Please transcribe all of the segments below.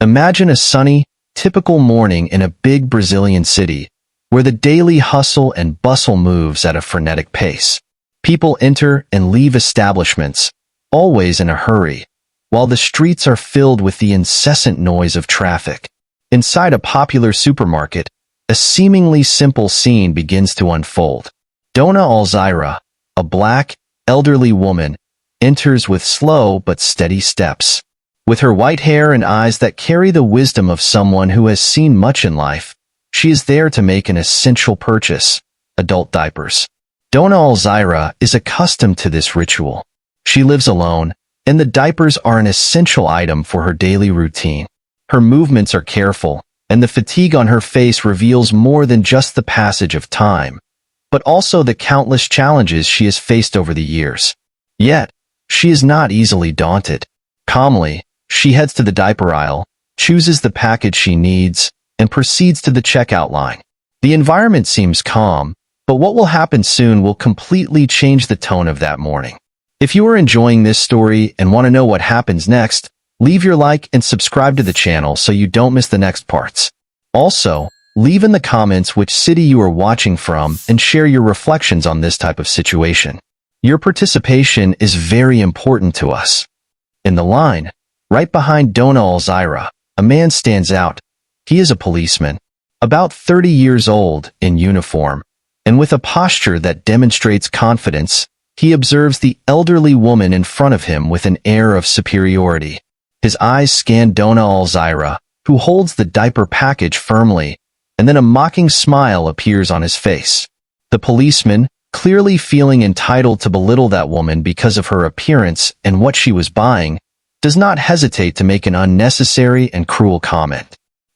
Imagine a sunny, typical morning in a big Brazilian city, where the daily hustle and bustle moves at a frenetic pace. People enter and leave establishments, always in a hurry, while the streets are filled with the incessant noise of traffic. Inside a popular supermarket, a seemingly simple scene begins to unfold. Dona Alzira, a black, elderly woman, enters with slow but steady steps. With her white hair and eyes that carry the wisdom of someone who has seen much in life, she is there to make an essential purchase: adult diapers. Dona Alzira is accustomed to this ritual. She lives alone, and the diapers are an essential item for her daily routine. Her movements are careful, and the fatigue on her face reveals more than just the passage of time, but also the countless challenges she has faced over the years. Yet, she is not easily daunted. Calmly, she heads to the diaper aisle, chooses the package she needs, and proceeds to the checkout line. The environment seems calm, but what will happen soon will completely change the tone of that morning. If you are enjoying this story and want to know what happens next, leave your like and subscribe to the channel so you don't miss the next parts. Also, leave in the comments which city you are watching from and share your reflections on this type of situation. Your participation is very important to us. In the line, right behind Dona Alzira, a man stands out. He is a policeman, about 30 years old, in uniform, and with a posture that demonstrates confidence. He observes the elderly woman in front of him with an air of superiority. His eyes scan Dona Alzira, who holds the diaper package firmly, and then a mocking smile appears on his face. The policeman, clearly feeling entitled to belittle that woman because of her appearance and what she was buying, does not hesitate to make an unnecessary and cruel comment.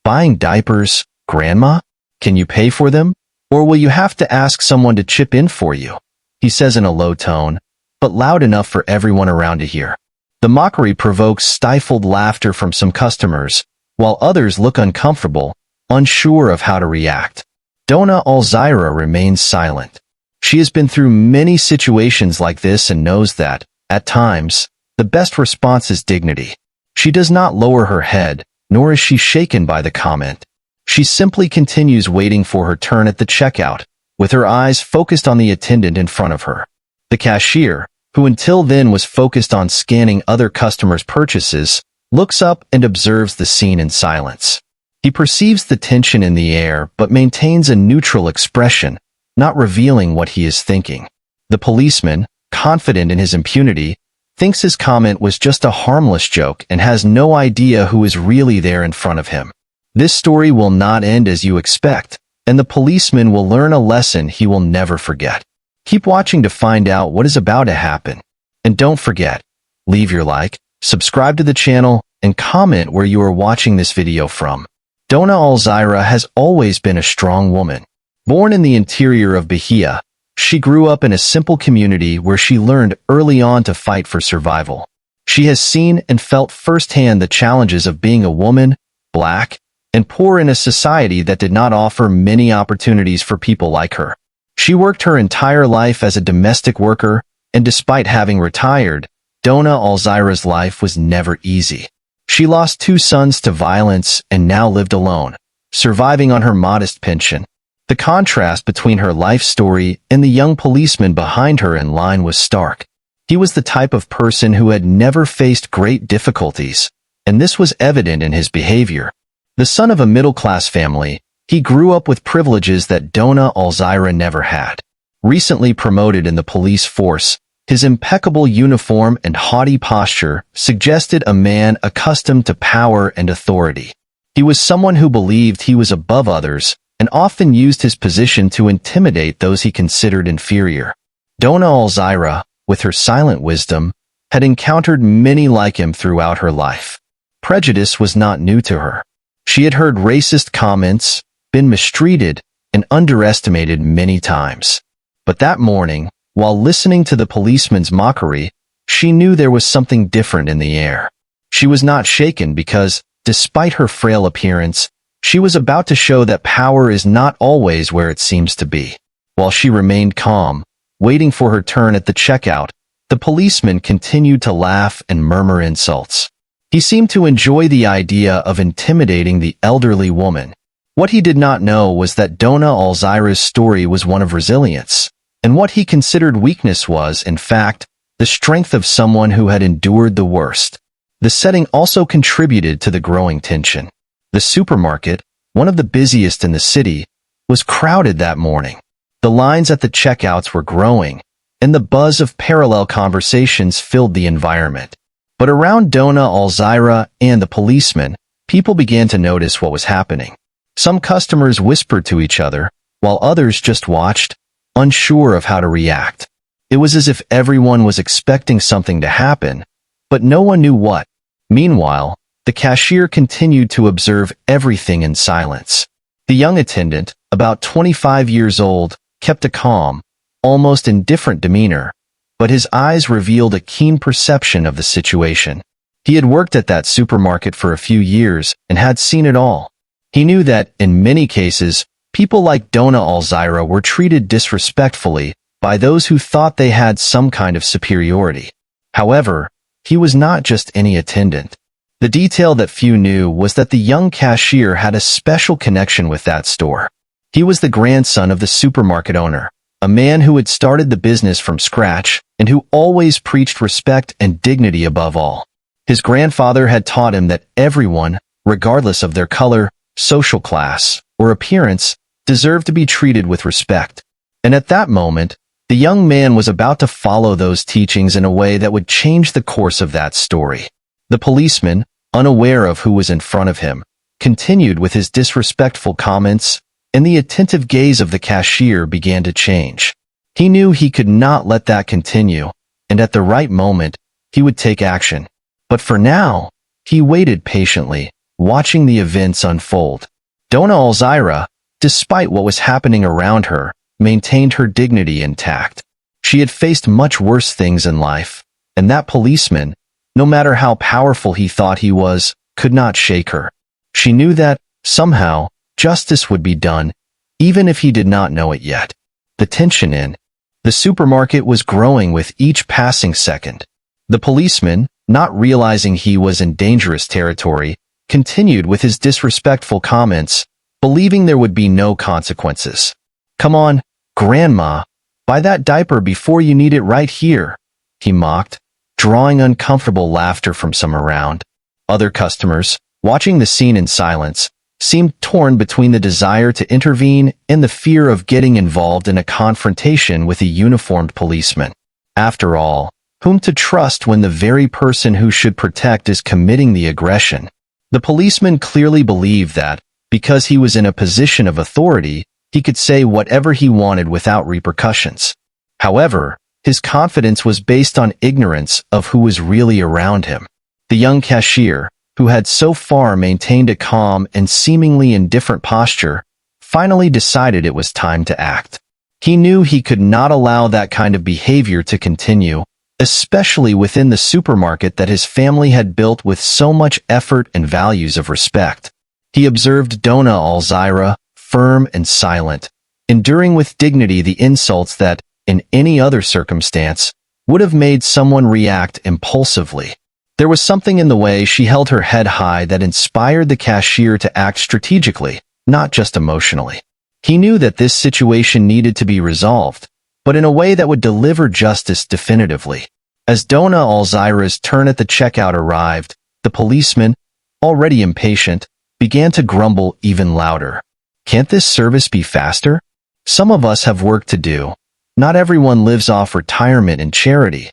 "Buying diapers, Grandma? Can you pay for them? Or will you have to ask someone to chip in for you?" he says in a low tone, but loud enough for everyone around to hear. The mockery provokes stifled laughter from some customers, while others look uncomfortable, unsure of how to react. Dona Alzira remains silent. She has been through many situations like this and knows that, at times, the best response is dignity. She does not lower her head, nor is she shaken by the comment. She simply continues waiting for her turn at the checkout, with her eyes focused on the attendant in front of her. The cashier, who until then was focused on scanning other customers' purchases, looks up and observes the scene in silence. He perceives the tension in the air but maintains a neutral expression, not revealing what he is thinking. The policeman, confident in his impunity, thinks his comment was just a harmless joke and has no idea who is really there in front of him. This story will not end as you expect, and the policeman will learn a lesson he will never forget. Keep watching to find out what is about to happen. And don't forget, leave your like, subscribe to the channel, and comment where you are watching this video from. Dona Alzira has always been a strong woman. Born in the interior of Bahia, she grew up in a simple community where she learned early on to fight for survival. She has seen and felt firsthand the challenges of being a woman, black, and poor in a society that did not offer many opportunities for people like her. She worked her entire life as a domestic worker, and despite having retired, Dona Alzira's life was never easy. She lost 2 sons to violence and now lived alone, surviving on her modest pension. The contrast between her life story and the young policeman behind her in line was stark. He was the type of person who had never faced great difficulties, and this was evident in his behavior. The son of a middle-class family, he grew up with privileges that Dona Alzira never had. Recently promoted in the police force, his impeccable uniform and haughty posture suggested a man accustomed to power and authority. He was someone who believed he was above others and often used his position to intimidate those he considered inferior. Dona Alzira, with her silent wisdom, had encountered many like him throughout her life. Prejudice was not new to her. She had heard racist comments, been mistreated, and underestimated many times. But that morning, while listening to the policeman's mockery, she knew there was something different in the air. She was not shaken because, despite her frail appearance, she was about to show that power is not always where it seems to be. While she remained calm, waiting for her turn at the checkout, the policeman continued to laugh and murmur insults. He seemed to enjoy the idea of intimidating the elderly woman. What he did not know was that Dona Alzira's story was one of resilience, and what he considered weakness was, in fact, the strength of someone who had endured the worst. The setting also contributed to the growing tension. The supermarket, one of the busiest in the city, was crowded that morning. The lines at the checkouts were growing, and the buzz of parallel conversations filled the environment. But around Dona Alzira and the policeman, people began to notice what was happening. Some customers whispered to each other, while others just watched, unsure of how to react. It was as if everyone was expecting something to happen, but no one knew what. Meanwhile, the cashier continued to observe everything in silence. The young attendant, about 25 years old, kept a calm, almost indifferent demeanor, but his eyes revealed a keen perception of the situation. He had worked at that supermarket for a few years and had seen it all. He knew that, in many cases, people like Dona Alzira were treated disrespectfully by those who thought they had some kind of superiority. However, he was not just any attendant. The detail that few knew was that the young cashier had a special connection with that store. He was the grandson of the supermarket owner, a man who had started the business from scratch and who always preached respect and dignity above all. His grandfather had taught him that everyone, regardless of their color, social class, or appearance, deserved to be treated with respect. And at that moment, the young man was about to follow those teachings in a way that would change the course of that story. The policeman, unaware of who was in front of him, continued with his disrespectful comments, and the attentive gaze of the cashier began to change. He knew he could not let that continue, and at the right moment, he would take action. But for now, he waited patiently, watching the events unfold. Dona Alzira, despite what was happening around her, maintained her dignity intact. She had faced much worse things in life, and that policeman, no matter how powerful he thought he was, could not shake her. She knew that, somehow, justice would be done, even if he did not know it yet. The tension in the supermarket was growing with each passing second. The policeman, not realizing he was in dangerous territory, continued with his disrespectful comments, believing there would be no consequences. "Come on, Grandma, buy that diaper before you need it right here," he mocked, drawing uncomfortable laughter from some around. Other customers, watching the scene in silence, seemed torn between the desire to intervene and the fear of getting involved in a confrontation with a uniformed policeman. After all, whom to trust when the very person who should protect is committing the aggression? The policeman clearly believed that, because he was in a position of authority, he could say whatever he wanted without repercussions. However, his confidence was based on ignorance of who was really around him. The young cashier, who had so far maintained a calm and seemingly indifferent posture, finally decided it was time to act. He knew he could not allow that kind of behavior to continue, especially within the supermarket that his family had built with so much effort and values of respect. He observed Dona Alzira, firm and silent, enduring with dignity the insults that, in any other circumstance, would have made someone react impulsively. There was something in the way she held her head high that inspired the cashier to act strategically, not just emotionally. He knew that this situation needed to be resolved, but in a way that would deliver justice definitively. As Dona Alzira's turn at the checkout arrived, the policeman, already impatient, began to grumble even louder. "Can't this service be faster? Some of us have work to do. Not everyone lives off retirement and charity."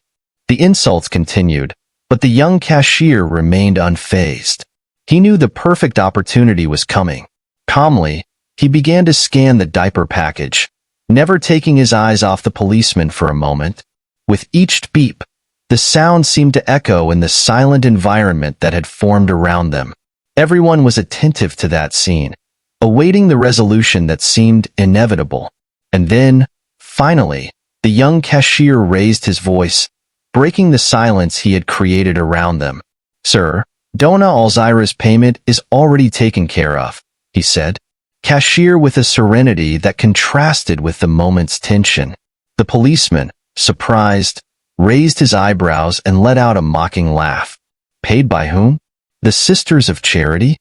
The insults continued, but the young cashier remained unfazed. He knew the perfect opportunity was coming. Calmly, he began to scan the diaper package, never taking his eyes off the policeman for a moment. With each beep, the sound seemed to echo in the silent environment that had formed around them. Everyone was attentive to that scene, awaiting the resolution that seemed inevitable. And then, finally, the young cashier raised his voice, breaking the silence he had created around them. "Sir, Dona Alzira's payment is already taken care of," he said. Cashier with a serenity that contrasted with the moment's tension. The policeman, surprised, raised his eyebrows and let out a mocking laugh. "Paid by whom?" The Sisters of Charity?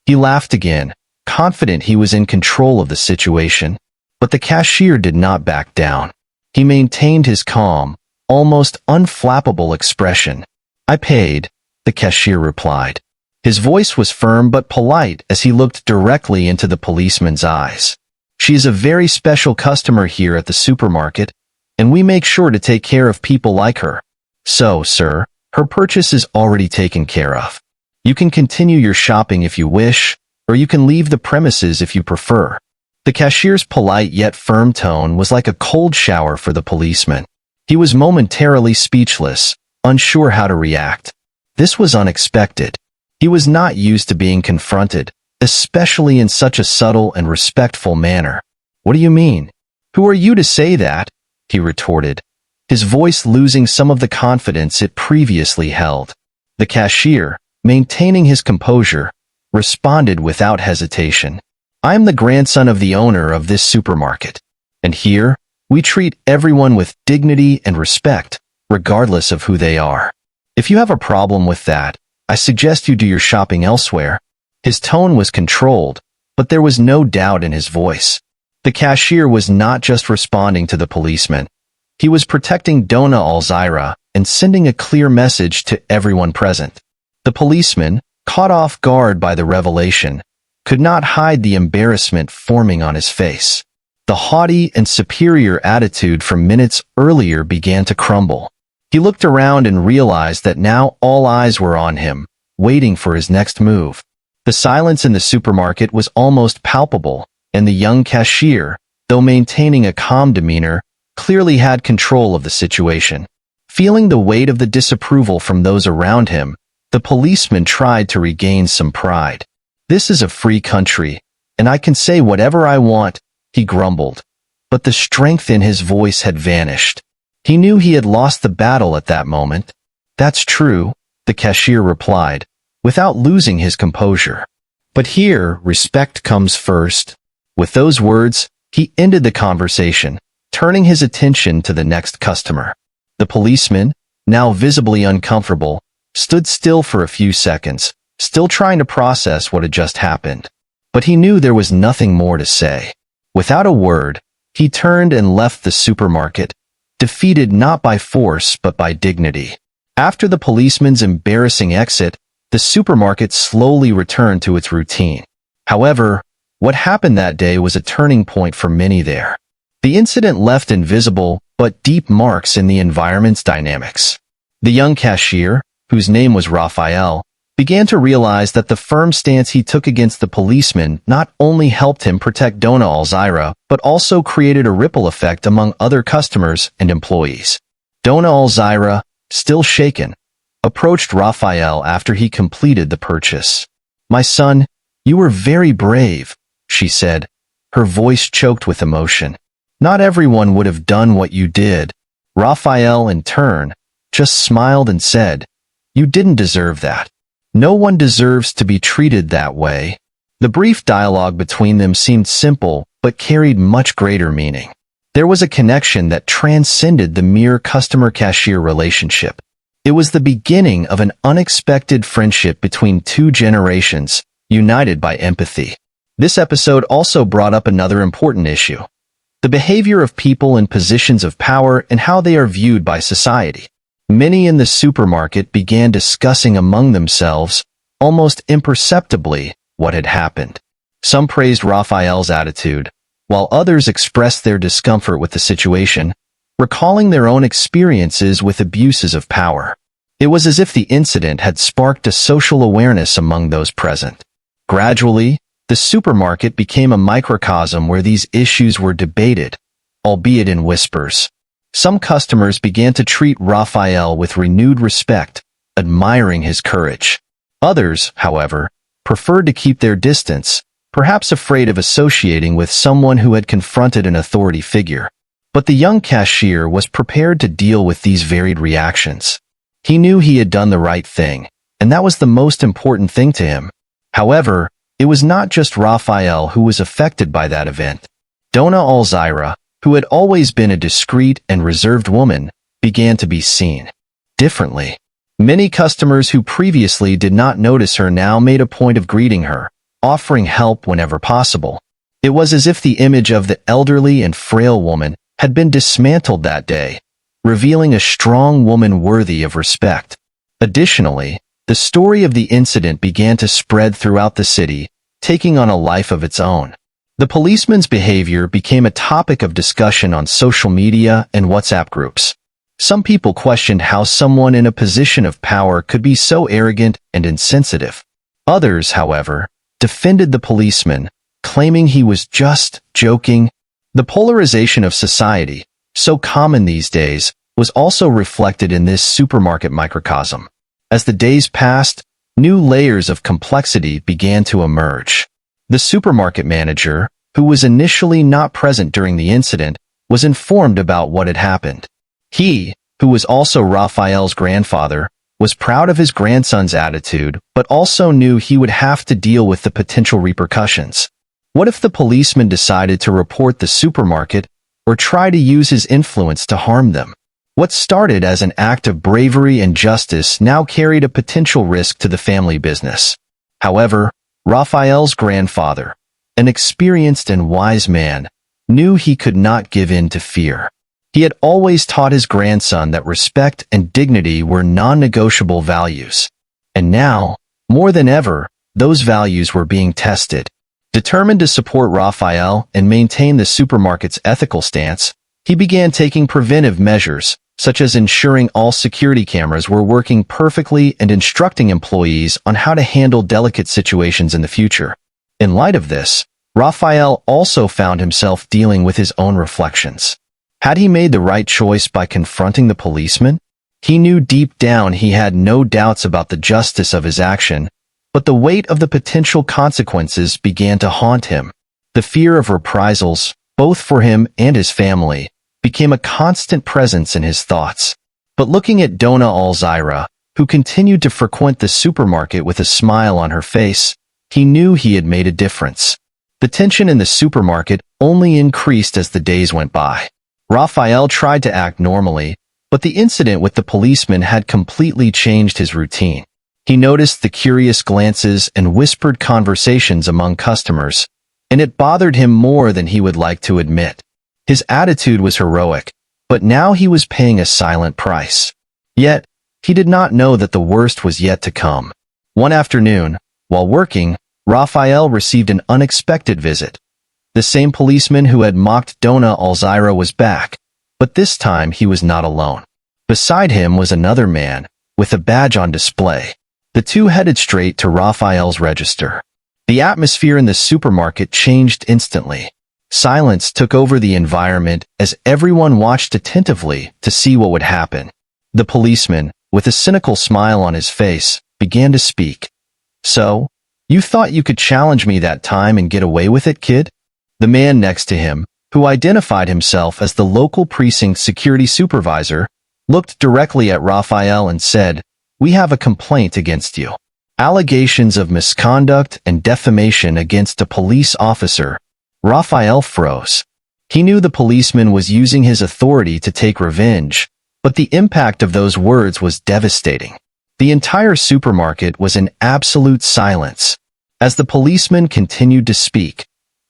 He laughed again, confident he was in control of the situation. But the cashier did not back down. He maintained his calm, almost unflappable expression. "I paid," the cashier replied. His voice was firm but polite as he looked directly into the policeman's eyes. "She is a very special customer here at the supermarket, and we make sure to take care of people like her. So, sir, her purchase is already taken care of. You can continue your shopping if you wish, or you can leave the premises if you prefer." The cashier's polite yet firm tone was like a cold shower for the policeman. He was momentarily speechless, unsure how to react. This was unexpected. He was not used to being confronted, especially in such a subtle and respectful manner. "What do you mean? Who are you to say that?" he retorted, his voice losing some of the confidence it previously held. The cashier, maintaining his composure, responded without hesitation. "I am the grandson of the owner of this supermarket, and here, we treat everyone with dignity and respect, regardless of who they are. If you have a problem with that, I suggest you do your shopping elsewhere." His tone was controlled, but there was no doubt in his voice. The cashier was not just responding to the policeman. He was protecting Dona Alzira and sending a clear message to everyone present. The policeman, caught off guard by the revelation, could not hide the embarrassment forming on his face. The haughty and superior attitude from minutes earlier began to crumble. He looked around and realized that now all eyes were on him, waiting for his next move. The silence in the supermarket was almost palpable, and the young cashier, though maintaining a calm demeanor, clearly had control of the situation. Feeling the weight of the disapproval from those around him, the policeman tried to regain some pride. "This is a free country, and I can say whatever I want," he grumbled. But the strength in his voice had vanished. He knew he had lost the battle at that moment. "That's true," the cashier replied, without losing his composure. "But here, respect comes first." With those words, he ended the conversation, turning his attention to the next customer. The policeman, now visibly uncomfortable, stood still for a few seconds, still trying to process what had just happened. But he knew there was nothing more to say. Without a word, he turned and left the supermarket, defeated not by force but by dignity. After the policeman's embarrassing exit, the supermarket slowly returned to its routine. However, what happened that day was a turning point for many there. The incident left invisible but deep marks in the environment's dynamics. The young cashier, whose name was Raphael, began to realize that the firm stance he took against the policeman not only helped him protect Dona Alzira, but also created a ripple effect among other customers and employees. Dona Alzira, still shaken, approached Raphael after he completed the purchase. "My son, you were very brave," she said, her voice choked with emotion. "Not everyone would have done what you did." Raphael, in turn, just smiled and said, "You didn't deserve that. No one deserves to be treated that way." The brief dialogue between them seemed simple, but carried much greater meaning. There was a connection that transcended the mere customer-cashier relationship. It was the beginning of an unexpected friendship between two generations, united by empathy. This episode also brought up another important issue: the behavior of people in positions of power and how they are viewed by society. Many in the supermarket began discussing among themselves, almost imperceptibly, what had happened. Some praised Raphael's attitude, while others expressed their discomfort with the situation, recalling their own experiences with abuses of power. It was as if the incident had sparked a social awareness among those present. Gradually, the supermarket became a microcosm where these issues were debated, albeit in whispers. Some customers began to treat Raphael with renewed respect, admiring his courage. Others, however, preferred to keep their distance, perhaps afraid of associating with someone who had confronted an authority figure. But the young cashier was prepared to deal with these varied reactions. He knew he had done the right thing, and that was the most important thing to him. However, it was not just Raphael who was affected by that event. Dona Alzira, who had always been a discreet and reserved woman, began to be seen differently. Many customers who previously did not notice her now made a point of greeting her, offering help whenever possible. It was as if the image of the elderly and frail woman had been dismantled that day, revealing a strong woman worthy of respect. Additionally, the story of the incident began to spread throughout the city, taking on a life of its own. The policeman's behavior became a topic of discussion on social media and WhatsApp groups. Some people questioned how someone in a position of power could be so arrogant and insensitive. Others, however, defended the policeman, claiming he was just joking. The polarization of society, so common these days, was also reflected in this supermarket microcosm. As the days passed, new layers of complexity began to emerge. The supermarket manager, who was initially not present during the incident, was informed about what had happened. He, who was also Raphael's grandfather, was proud of his grandson's attitude, but also knew he would have to deal with the potential repercussions. What if the policeman decided to report the supermarket or try to use his influence to harm them? What started as an act of bravery and justice now carried a potential risk to the family business. However, Raphael's grandfather, an experienced and wise man, knew he could not give in to fear. He had always taught his grandson that respect and dignity were non-negotiable values. And now, more than ever, those values were being tested. Determined to support Raphael and maintain the supermarket's ethical stance, he began taking preventive measures, such as ensuring all security cameras were working perfectly and instructing employees on how to handle delicate situations in the future. In light of this, Raphael also found himself dealing with his own reflections. Had he made the right choice by confronting the policeman? He knew deep down he had no doubts about the justice of his action, but the weight of the potential consequences began to haunt him. The fear of reprisals, both for him and his family, became a constant presence in his thoughts. But looking at Donna Alzira, who continued to frequent the supermarket with a smile on her face, he knew he had made a difference. The tension in the supermarket only increased as the days went by. Raphael tried to act normally, but the incident with the policeman had completely changed his routine. He noticed the curious glances and whispered conversations among customers, and it bothered him more than he would like to admit. His attitude was heroic, but now he was paying a silent price. Yet, he did not know that the worst was yet to come. One afternoon, while working, Raphael received an unexpected visit. The same policeman who had mocked Donna Alzira was back, but this time he was not alone. Beside him was another man, with a badge on display. The two headed straight to Raphael's register. The atmosphere in the supermarket changed instantly. Silence took over the environment as everyone watched attentively to see what would happen. The policeman, with a cynical smile on his face, began to speak. "So, you thought you could challenge me that time and get away with it, kid?" The man next to him, who identified himself as the local precinct security supervisor, looked directly at Raphael and said, "We have a complaint against you. Allegations of misconduct and defamation against a police officer." Raphael froze. He knew the policeman was using his authority to take revenge, but the impact of those words was devastating. The entire supermarket was in absolute silence. As the policeman continued to speak,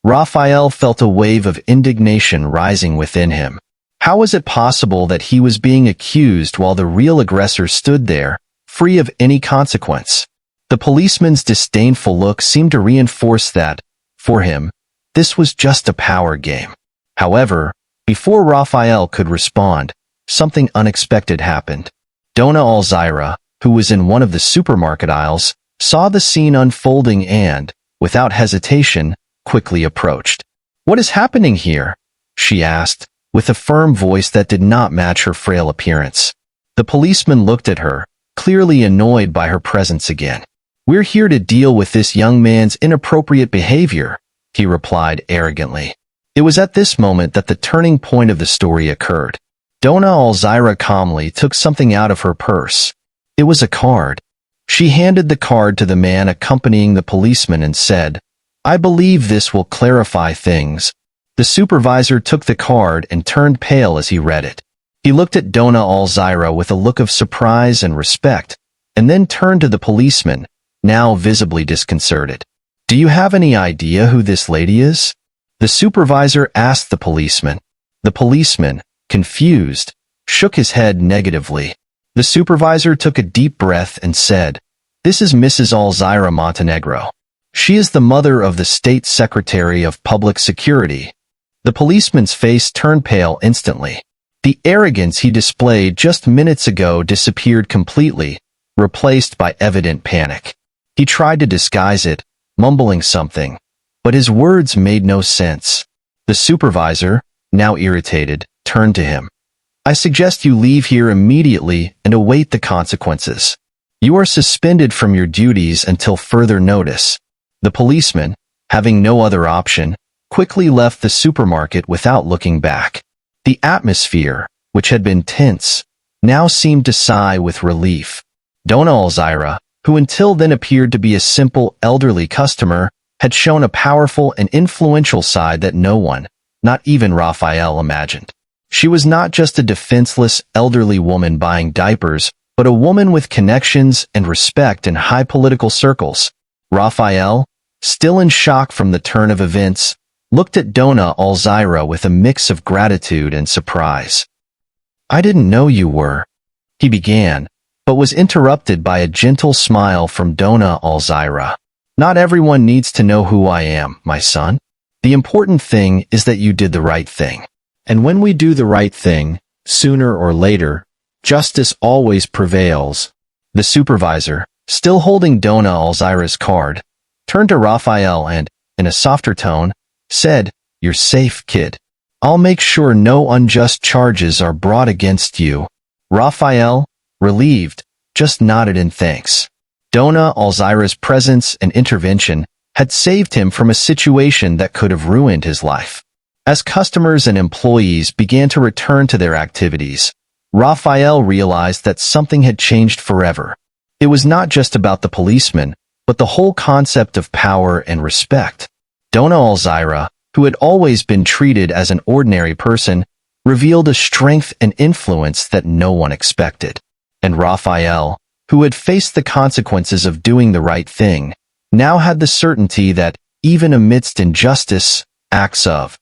Raphael felt a wave of indignation rising within him. How was it possible that he was being accused while the real aggressor stood there, free of any consequence? The policeman's disdainful look seemed to reinforce that, for him, this was just a power game. However, before Raphael could respond, something unexpected happened. Donna Alzira, who was in one of the supermarket aisles, saw the scene unfolding and, without hesitation, quickly approached. "What is happening here?" she asked, with a firm voice that did not match her frail appearance. The policeman looked at her, clearly annoyed by her presence again. "We're here to deal with this young man's inappropriate behavior," he replied arrogantly. It was at this moment that the turning point of the story occurred. Donna Alzira calmly took something out of her purse. It was a card. She handed the card to the man accompanying the policeman and said, "I believe this will clarify things." The supervisor took the card and turned pale as he read it. He looked at Dona Alzira with a look of surprise and respect, and then turned to the policeman, now visibly disconcerted. "Do you have any idea who this lady is?" the supervisor asked the policeman. The policeman, confused, shook his head negatively. The supervisor took a deep breath and said, "This is Mrs. Alzira Montenegro. She is the mother of the State Secretary of Public Security." The policeman's face turned pale instantly. The arrogance he displayed just minutes ago disappeared completely, replaced by evident panic. He tried to disguise it, mumbling something, but his words made no sense. The supervisor, now irritated, turned to him. "I suggest you leave here immediately and await the consequences. You are suspended from your duties until further notice." The policeman, having no other option, quickly left the supermarket without looking back. The atmosphere, which had been tense, now seemed to sigh with relief. Dona Alzira, who until then appeared to be a simple elderly customer, had shown a powerful and influential side that no one, not even Raphael, imagined. She was not just a defenseless elderly woman buying diapers, but a woman with connections and respect in high political circles. Raphael, still in shock from the turn of events, looked at Dona Alzira with a mix of gratitude and surprise. "I didn't know you were," he began, but was interrupted by a gentle smile from Dona Alzira. "Not everyone needs to know who I am, my son. The important thing is that you did the right thing. And when we do the right thing, sooner or later, justice always prevails." The supervisor, still holding Dona Alzira's card, turned to Raphael and, in a softer tone, said, "You're safe, kid. I'll make sure no unjust charges are brought against you." Raphael, relieved, just nodded in thanks. Dona Alzira's presence and intervention had saved him from a situation that could have ruined his life. As customers and employees began to return to their activities, Raphael realized that something had changed forever. It was not just about the policeman, but the whole concept of power and respect. Dona Alzira, who had always been treated as an ordinary person, revealed a strength and influence that no one expected. And Raphael, who had faced the consequences of doing the right thing, now had the certainty that, even amidst injustice, acts of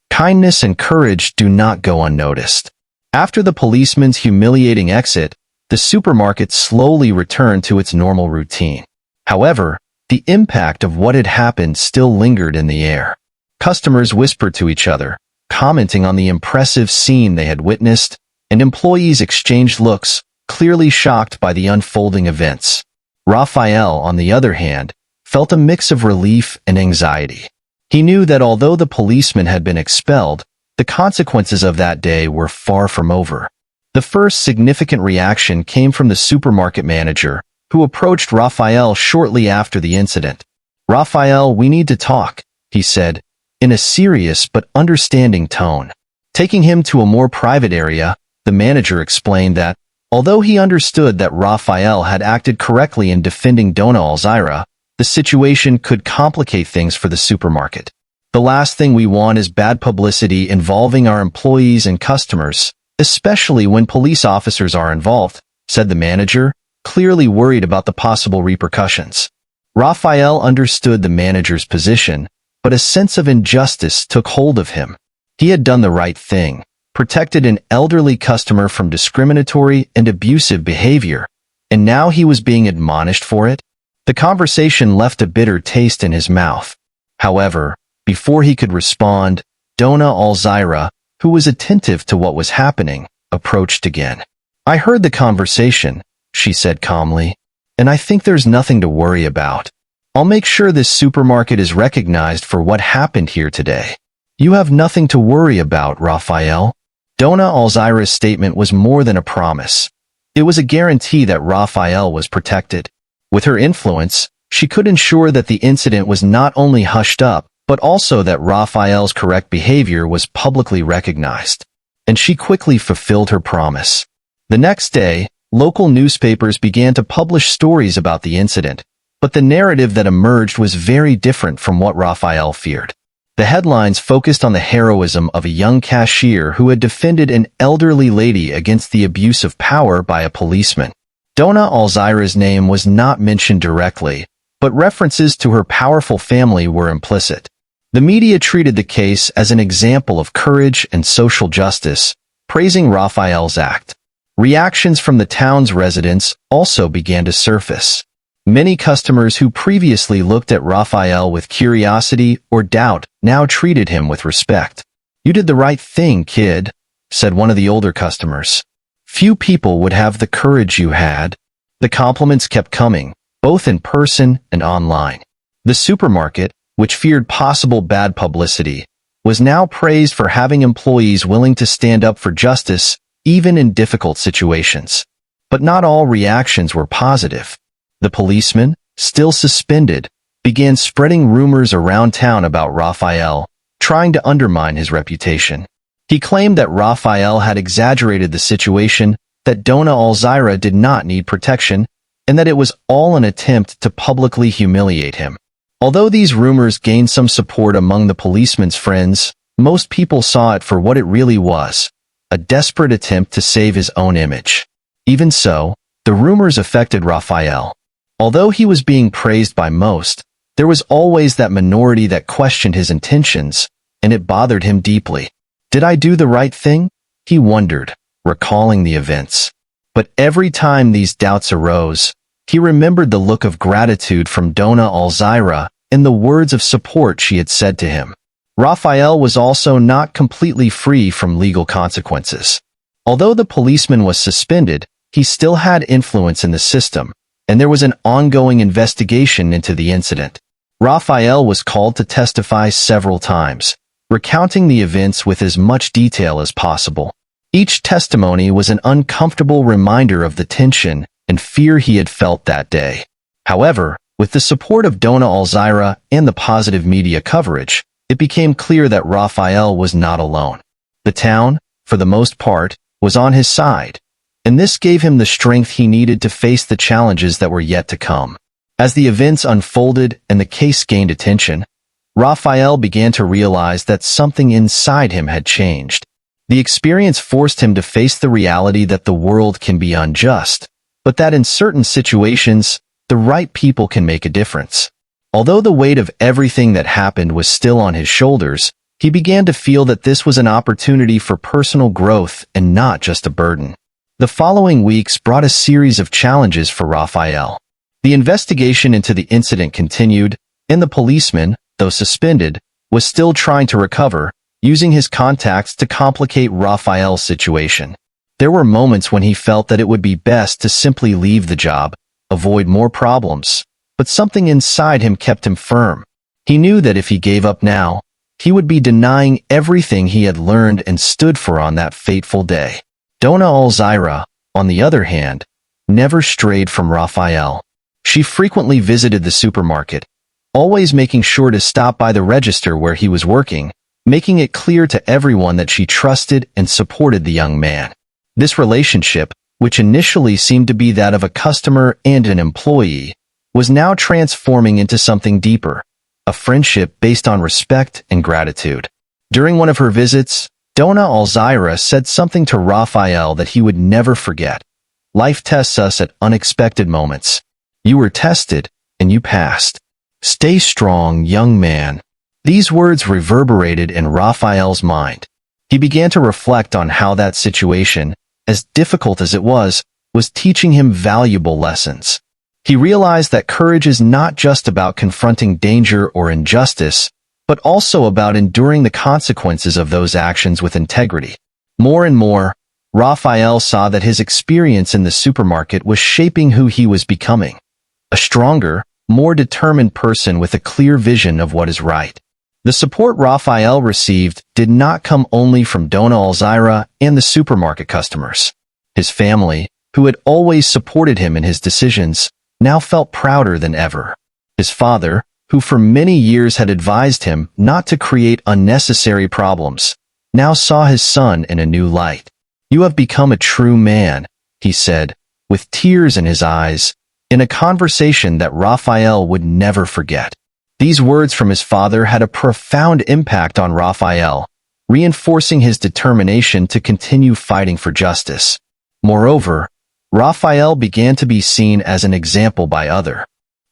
kindness and courage do not go unnoticed. After the policeman's humiliating exit, the supermarket slowly returned to its normal routine. However, the impact of what had happened still lingered in the air. Customers whispered to each other, commenting on the impressive scene they had witnessed, and employees exchanged looks, clearly shocked by the unfolding events. Raphael, on the other hand, felt a mix of relief and anxiety. He knew that although the policeman had been expelled, the consequences of that day were far from over. The first significant reaction came from the supermarket manager, who approached Raphael shortly after the incident. "Raphael, we need to talk," he said, in a serious but understanding tone. Taking him to a more private area, the manager explained that, although he understood that Raphael had acted correctly in defending Dona Alzira, the situation could complicate things for the supermarket. "The last thing we want is bad publicity involving our employees and customers, especially when police officers are involved," said the manager, clearly worried about the possible repercussions. Raphael understood the manager's position, but a sense of injustice took hold of him. He had done the right thing, protected an elderly customer from discriminatory and abusive behavior, and now he was being admonished for it. The conversation left a bitter taste in his mouth. However, before he could respond, Dona Alzira, who was attentive to what was happening, approached again. "I heard the conversation," she said calmly, "and I think there's nothing to worry about. I'll make sure this supermarket is recognized for what happened here today." "You have nothing to worry about, Raphael." Dona Alzira's statement was more than a promise. It was a guarantee that Raphael was protected. With her influence, she could ensure that the incident was not only hushed up, but also that Raphael's correct behavior was publicly recognized. And she quickly fulfilled her promise. The next day, local newspapers began to publish stories about the incident, but the narrative that emerged was very different from what Raphael feared. The headlines focused on the heroism of a young cashier who had defended an elderly lady against the abuse of power by a policeman. Dona Alzira's name was not mentioned directly, but references to her powerful family were implicit. The media treated the case as an example of courage and social justice, praising Raphael's act. Reactions from the town's residents also began to surface. Many customers who previously looked at Raphael with curiosity or doubt now treated him with respect. "You did the right thing, kid," said one of the older customers. "Few people would have the courage you had." The compliments kept coming, both in person and online. The supermarket, which feared possible bad publicity, was now praised for having employees willing to stand up for justice, even in difficult situations. But not all reactions were positive. The policeman, still suspended, began spreading rumors around town about Raphael, trying to undermine his reputation. He claimed that Raphael had exaggerated the situation, that Dona Alzira did not need protection, and that it was all an attempt to publicly humiliate him. Although these rumors gained some support among the policeman's friends, most people saw it for what it really was, a desperate attempt to save his own image. Even so, the rumors affected Raphael. Although he was being praised by most, there was always that minority that questioned his intentions, and it bothered him deeply. "Did I do the right thing?" he wondered, recalling the events. But every time these doubts arose, he remembered the look of gratitude from Dona Alzira and the words of support she had said to him. Raphael was also not completely free from legal consequences. Although the policeman was suspended, he still had influence in the system, and there was an ongoing investigation into the incident. Raphael was called to testify several times, recounting the events with as much detail as possible. Each testimony was an uncomfortable reminder of the tension and fear he had felt that day. However, with the support of Dona Alzira and the positive media coverage, it became clear that Raphael was not alone. The town, for the most part, was on his side, and this gave him the strength he needed to face the challenges that were yet to come. As the events unfolded and the case gained attention, Raphael began to realize that something inside him had changed. The experience forced him to face the reality that the world can be unjust, but that in certain situations, the right people can make a difference. Although the weight of everything that happened was still on his shoulders, he began to feel that this was an opportunity for personal growth and not just a burden. The following weeks brought a series of challenges for Raphael. The investigation into the incident continued, and the policeman, though suspended, was still trying to recover, using his contacts to complicate Raphael's situation. There were moments when he felt that it would be best to simply leave the job, avoid more problems, but something inside him kept him firm. He knew that if he gave up now, he would be denying everything he had learned and stood for on that fateful day. Dona Alzira, on the other hand, never strayed from Raphael. She frequently visited the supermarket, always making sure to stop by the register where he was working, making it clear to everyone that she trusted and supported the young man. This relationship, which initially seemed to be that of a customer and an employee, was now transforming into something deeper, a friendship based on respect and gratitude. During one of her visits, Dona Alzira said something to Raphael that he would never forget. "Life tests us at unexpected moments. You were tested, and you passed. Stay strong, young man." These words reverberated in Raphael's mind. He began to reflect on how that situation, as difficult as it was teaching him valuable lessons. He realized that courage is not just about confronting danger or injustice, but also about enduring the consequences of those actions with integrity. More and more, Raphael saw that his experience in the supermarket was shaping who he was becoming. A stronger, more determined person with a clear vision of what is right. The support Raphael received did not come only from Dona Alzira and the supermarket customers. His family, who had always supported him in his decisions, now felt prouder than ever. His father, who for many years had advised him not to create unnecessary problems, now saw his son in a new light. "You have become a true man," he said, with tears in his eyes, in a conversation that Raphael would never forget. These words from his father had a profound impact on Raphael, reinforcing his determination to continue fighting for justice. Moreover, Raphael began to be seen as an example by other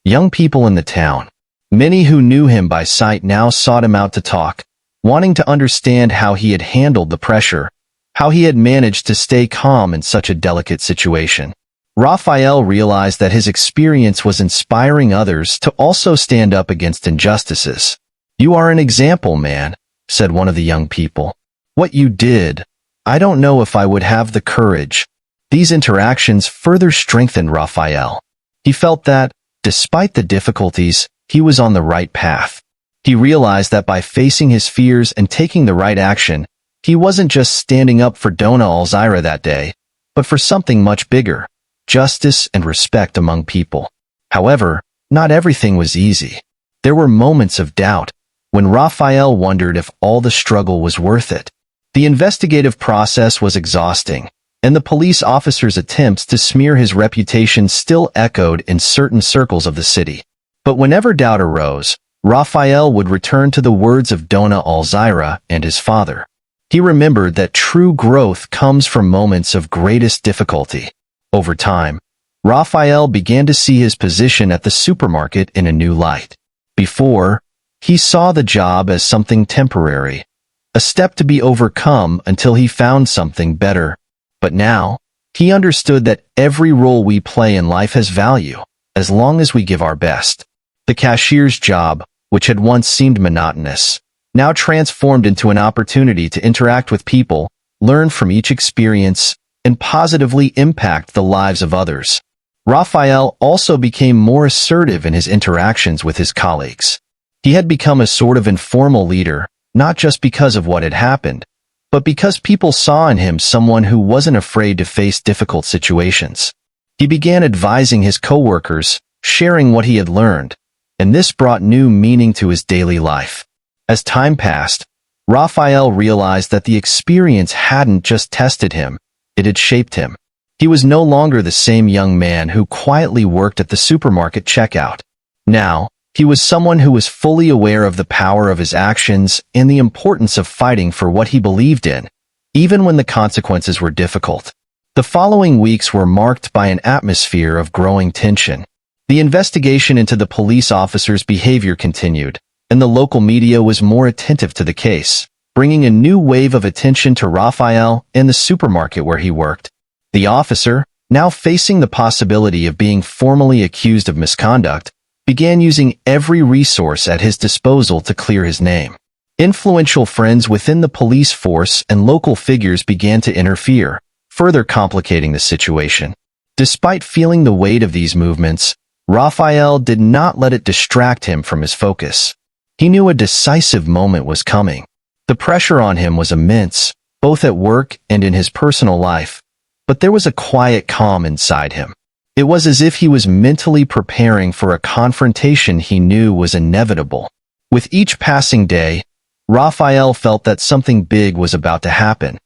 young people in the town. Many who knew him by sight now sought him out to talk, wanting to understand how he had handled the pressure, how he had managed to stay calm in such a delicate situation. Raphael realized that his experience was inspiring others to also stand up against injustices. "You are an example, man," said one of the young people. "What you did, I don't know if I would have the courage." These interactions further strengthened Raphael. He felt that, despite the difficulties, he was on the right path. He realized that by facing his fears and taking the right action, he wasn't just standing up for Dona Alzira that day, but for something much bigger: justice and respect among people. However, not everything was easy. There were moments of doubt, when Raphael wondered if all the struggle was worth it. The investigative process was exhausting, and the police officers' attempts to smear his reputation still echoed in certain circles of the city. But whenever doubt arose, Raphael would return to the words of Dona Alzira and his father. He remembered that true growth comes from moments of greatest difficulty. Over time, Raphael began to see his position at the supermarket in a new light. Before, he saw the job as something temporary, a step to be overcome until he found something better. But now, he understood that every role we play in life has value, as long as we give our best. The cashier's job, which had once seemed monotonous, now transformed into an opportunity to interact with people, learn from each experience, and positively impact the lives of others. Raphael also became more assertive in his interactions with his colleagues. He had become a sort of informal leader, not just because of what had happened, but because people saw in him someone who wasn't afraid to face difficult situations. He began advising his coworkers, sharing what he had learned, and this brought new meaning to his daily life. As time passed, Raphael realized that the experience hadn't just tested him, it had shaped him. He was no longer the same young man who quietly worked at the supermarket checkout. Now, he was someone who was fully aware of the power of his actions and the importance of fighting for what he believed in, even when the consequences were difficult. The following weeks were marked by an atmosphere of growing tension. The investigation into the police officers' behavior continued, and the local media was more attentive to the case, bringing a new wave of attention to Raphael and the supermarket where he worked. The officer, now facing the possibility of being formally accused of misconduct, began using every resource at his disposal to clear his name. Influential friends within the police force and local figures began to interfere, further complicating the situation. Despite feeling the weight of these movements, Raphael did not let it distract him from his focus. He knew a decisive moment was coming. The pressure on him was immense, both at work and in his personal life, but there was a quiet calm inside him. It was as if he was mentally preparing for a confrontation he knew was inevitable. With each passing day, Raphael felt that something big was about to happen,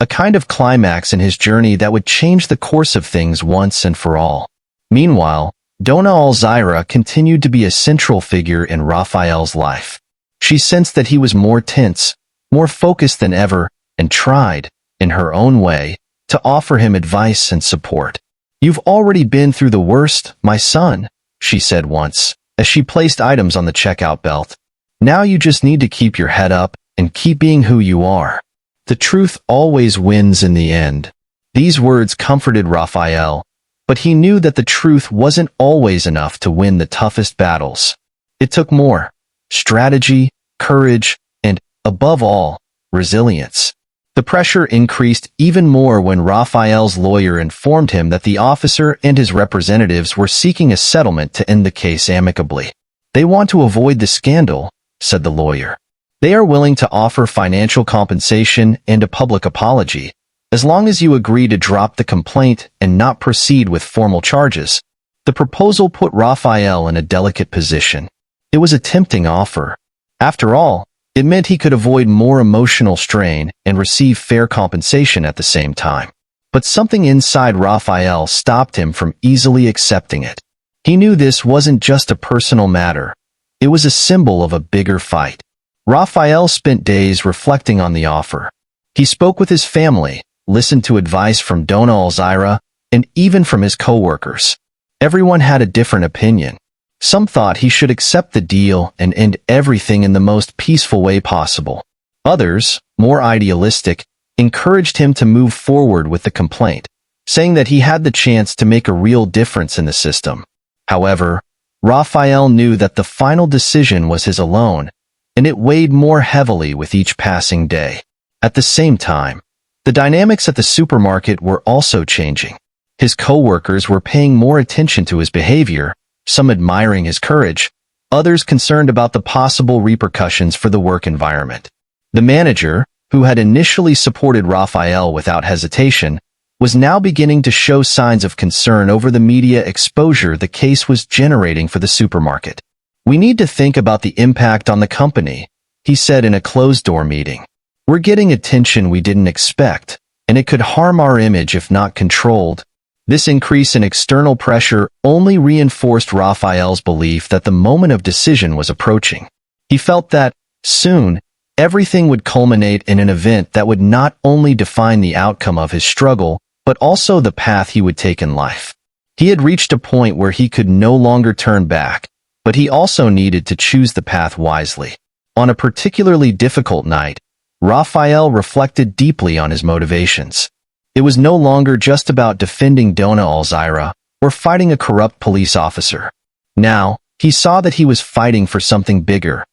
a kind of climax in his journey that would change the course of things once and for all. Meanwhile, Dona Alzira continued to be a central figure in Raphael's life. She sensed that he was more tense, more focused than ever, and tried, in her own way, to offer him advice and support. "You've already been through the worst, my son," she said once, as she placed items on the checkout belt. "Now you just need to keep your head up and keep being who you are. The truth always wins in the end." These words comforted Raphael, but he knew that the truth wasn't always enough to win the toughest battles. It took more: strategy, courage, and, above all, resilience. The pressure increased even more when Raphael's lawyer informed him that the officer and his representatives were seeking a settlement to end the case amicably. "They want to avoid the scandal," said the lawyer. "They are willing to offer financial compensation and a public apology, as long as you agree to drop the complaint and not proceed with formal charges." The proposal put Raphael in a delicate position. It was a tempting offer. After all, it meant he could avoid more emotional strain and receive fair compensation at the same time. But something inside Raphael stopped him from easily accepting it. He knew this wasn't just a personal matter. It was a symbol of a bigger fight. Raphael spent days reflecting on the offer. He spoke with his family, listened to advice from Dona Alzira, and even from his co-workers. Everyone had a different opinion. Some thought he should accept the deal and end everything in the most peaceful way possible. Others, more idealistic, encouraged him to move forward with the complaint, saying that he had the chance to make a real difference in the system. However, Raphael knew that the final decision was his alone, and it weighed more heavily with each passing day. At the same time, the dynamics at the supermarket were also changing. His co-workers were paying more attention to his behavior, some admiring his courage, others concerned about the possible repercussions for the work environment. The manager, who had initially supported Raphael without hesitation, was now beginning to show signs of concern over the media exposure the case was generating for the supermarket. "We need to think about the impact on the company," he said in a closed-door meeting. "We're getting attention we didn't expect, and it could harm our image if not controlled." This increase in external pressure only reinforced Raphael's belief that the moment of decision was approaching. He felt that, soon, everything would culminate in an event that would not only define the outcome of his struggle, but also the path he would take in life. He had reached a point where he could no longer turn back, but he also needed to choose the path wisely. On a particularly difficult night, Raphael reflected deeply on his motivations. It was no longer just about defending Dona Alzira or fighting a corrupt police officer. Now, he saw that he was fighting for something bigger: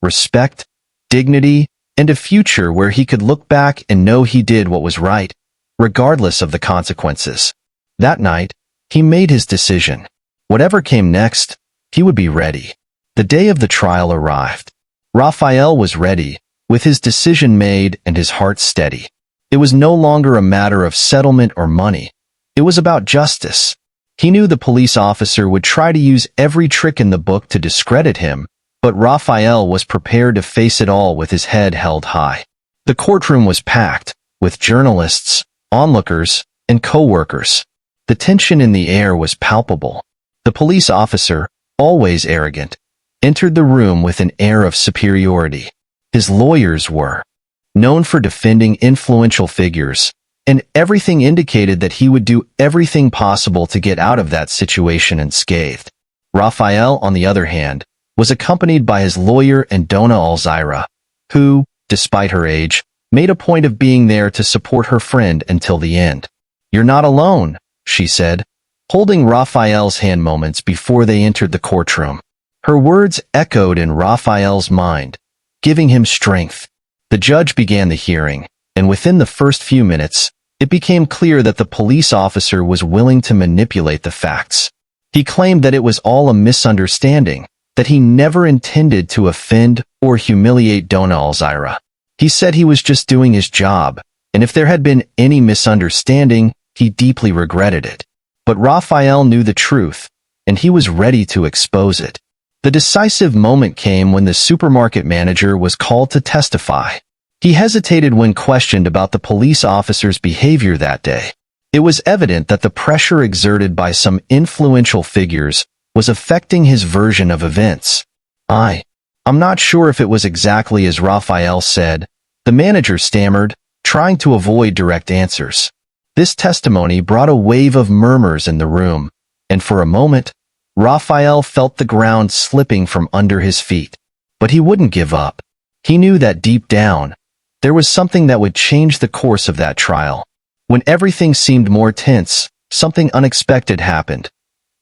respect, dignity, and a future where he could look back and know he did what was right, regardless of the consequences. That night, he made his decision. Whatever came next, he would be ready. The day of the trial arrived. Raphael was ready, with his decision made and his heart steady. It was no longer a matter of settlement or money. It was about justice. He knew the police officer would try to use every trick in the book to discredit him, but Raphael was prepared to face it all with his head held high. The courtroom was packed, with journalists, onlookers, and co-workers. The tension in the air was palpable. The police officer, always arrogant, entered the room with an air of superiority. His lawyers were known for defending influential figures, and everything indicated that he would do everything possible to get out of that situation unscathed. Raphael, on the other hand, was accompanied by his lawyer and Dona Alzira, who, despite her age, made a point of being there to support her friend until the end. "You're not alone," she said, holding Raphael's hand moments before they entered the courtroom. Her words echoed in Raphael's mind, giving him strength. The judge began the hearing, and within the first few minutes, it became clear that the police officer was willing to manipulate the facts. He claimed that it was all a misunderstanding, that he never intended to offend or humiliate Dona Alzira. He said he was just doing his job, and if there had been any misunderstanding, he deeply regretted it. But Raphael knew the truth, and he was ready to expose it. The decisive moment came when the supermarket manager was called to testify. He hesitated when questioned about the police officer's behavior that day. It was evident that the pressure exerted by some influential figures was affecting his version of events. I'm not sure if it was exactly as Raphael said," the manager stammered, trying to avoid direct answers. This testimony brought a wave of murmurs in the room, and for a moment, Raphael felt the ground slipping from under his feet. But he wouldn't give up. He knew that deep down, there was something that would change the course of that trial. When everything seemed more tense, something unexpected happened.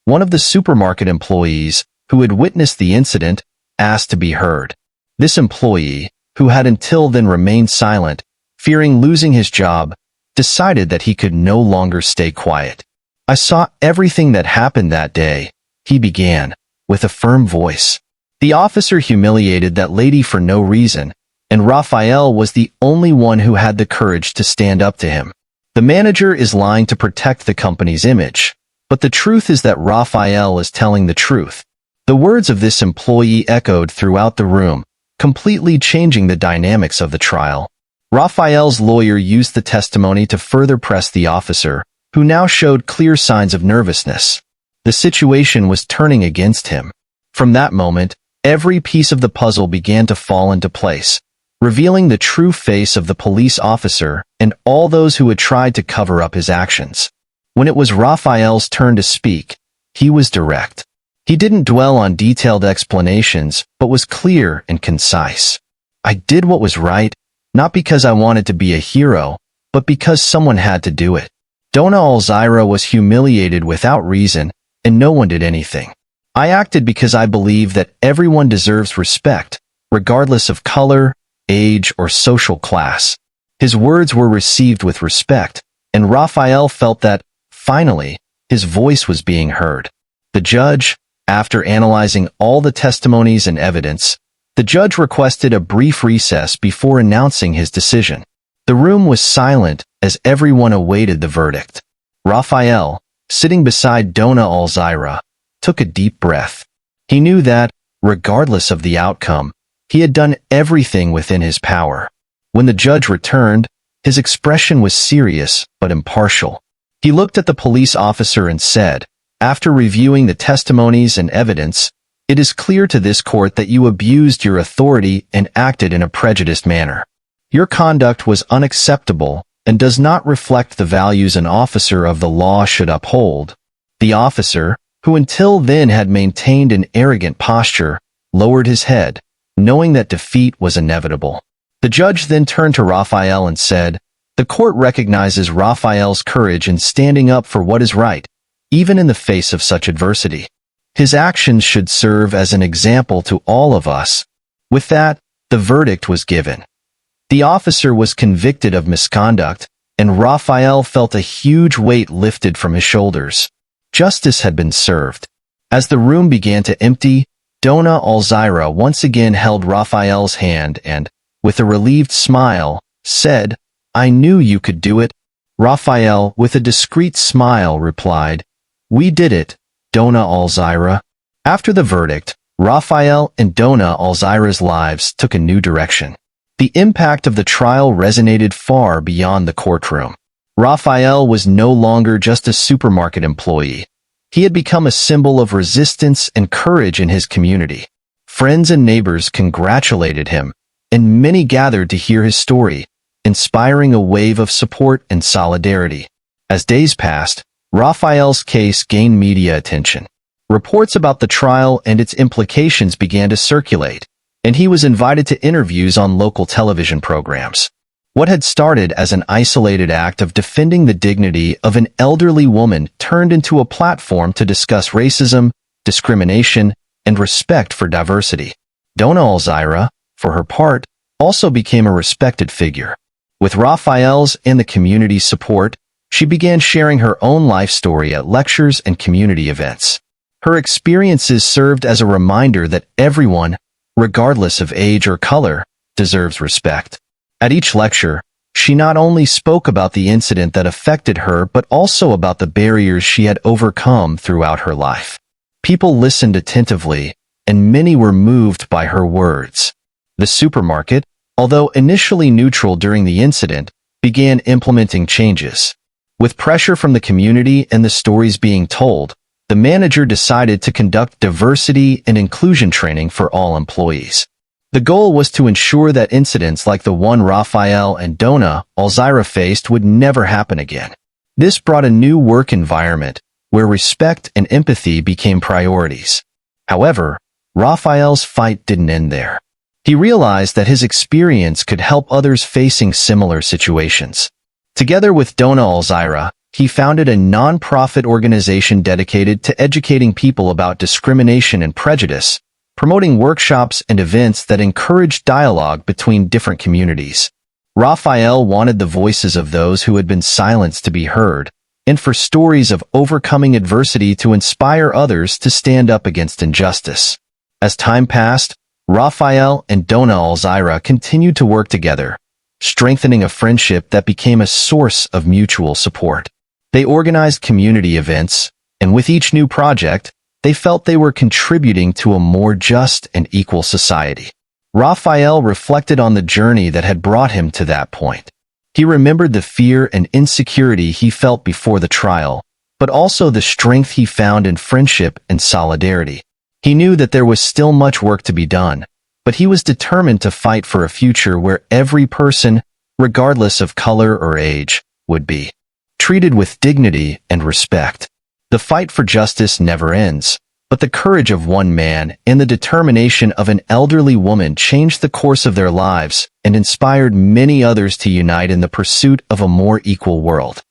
One of the supermarket employees, who had witnessed the incident, asked to be heard. This employee, who had until then remained silent, fearing losing his job, decided that he could no longer stay quiet. "I saw everything that happened that day," he began, with a firm voice. The officer humiliated that lady for no reason, and Raphael was the only one who had the courage to stand up to him. The manager is lying to protect the company's image, but the truth is that Raphael is telling the truth. The words of this employee echoed throughout the room, completely changing the dynamics of the trial. Raphael's lawyer used the testimony to further press the officer, who now showed clear signs of nervousness. The situation was turning against him. From that moment, Every piece of the puzzle began to fall into place, revealing the true face of the police officer and all those who had tried to cover up his actions. When it was Raphael's turn to speak, he was direct. He didn't dwell on detailed explanations, but was clear and concise. I did what was right, not because I wanted to be a hero, but because someone had to do it. Donna Alzira was humiliated without reason, and no one did anything. I acted because I believe that everyone deserves respect, regardless of color, age, or social class. His words were received with respect, and Raphael felt that, finally, his voice was being heard. The judge, after analyzing all the testimonies and evidence, the judge requested a brief recess before announcing his decision. The room was silent as everyone awaited the verdict. Raphael, sitting beside Donna Alzira, took a deep breath. He knew that, regardless of the outcome, he had done everything within his power. When the judge returned, his expression was serious but impartial. He looked at the police officer and said, "After reviewing the testimonies and evidence, it is clear to this court that you abused your authority and acted in a prejudiced manner. Your conduct was unacceptable and does not reflect the values an officer of the law should uphold." The officer, who until then had maintained an arrogant posture, lowered his head, knowing that defeat was inevitable. The judge then turned to Raphael and said, "The court recognizes Raphael's courage in standing up for what is right, even in the face of such adversity. His actions should serve as an example to all of us." With that, the verdict was given. The officer was convicted of misconduct, and Raphael felt a huge weight lifted from his shoulders. Justice had been served. As the room began to empty, Donna Alzira once again held Raphael's hand and, with a relieved smile, said, "I knew you could do it." Raphael, with a discreet smile, replied, "We did it, Donna Alzira." After the verdict, Raphael and Donna Alzira's lives took a new direction. The impact of the trial resonated far beyond the courtroom. Raphael was no longer just a supermarket employee. He had become a symbol of resistance and courage in his community. Friends and neighbors congratulated him, and many gathered to hear his story, inspiring a wave of support and solidarity. As days passed, Raphael's case gained media attention. Reports about the trial and its implications began to circulate, and he was invited to interviews on local television programs. What had started as an isolated act of defending the dignity of an elderly woman turned into a platform to discuss racism, discrimination, and respect for diversity. Donna Alzira, for her part, also became a respected figure. With Raphael's and the community's support, she began sharing her own life story at lectures and community events. Her experiences served as a reminder that everyone, regardless of age or color, deserves respect. At each lecture, she not only spoke about the incident that affected her but also about the barriers she had overcome throughout her life. People listened attentively, and many were moved by her words. The supermarket, although initially neutral during the incident, began implementing changes. With pressure from the community and the stories being told, the manager decided to conduct diversity and inclusion training for all employees. The goal was to ensure that incidents like the one Raphael and Donna Alzira faced would never happen again. This brought a new work environment where respect and empathy became priorities. However, Raphael's fight didn't end there. He realized that his experience could help others facing similar situations. Together with Donna Alzira, he founded a non-profit organization dedicated to educating people about discrimination and prejudice, promoting workshops and events that encouraged dialogue between different communities. Raphael wanted the voices of those who had been silenced to be heard, and for stories of overcoming adversity to inspire others to stand up against injustice. As time passed, Raphael and Donna Alzira continued to work together, strengthening a friendship that became a source of mutual support. They organized community events, and with each new project, they felt they were contributing to a more just and equal society. Raphael reflected on the journey that had brought him to that point. He remembered the fear and insecurity he felt before the trial, but also the strength he found in friendship and solidarity. He knew that there was still much work to be done, but he was determined to fight for a future where every person, regardless of color or age, would be treated with dignity and respect. The fight for justice never ends, but the courage of one man and the determination of an elderly woman changed the course of their lives and inspired many others to unite in the pursuit of a more equal world.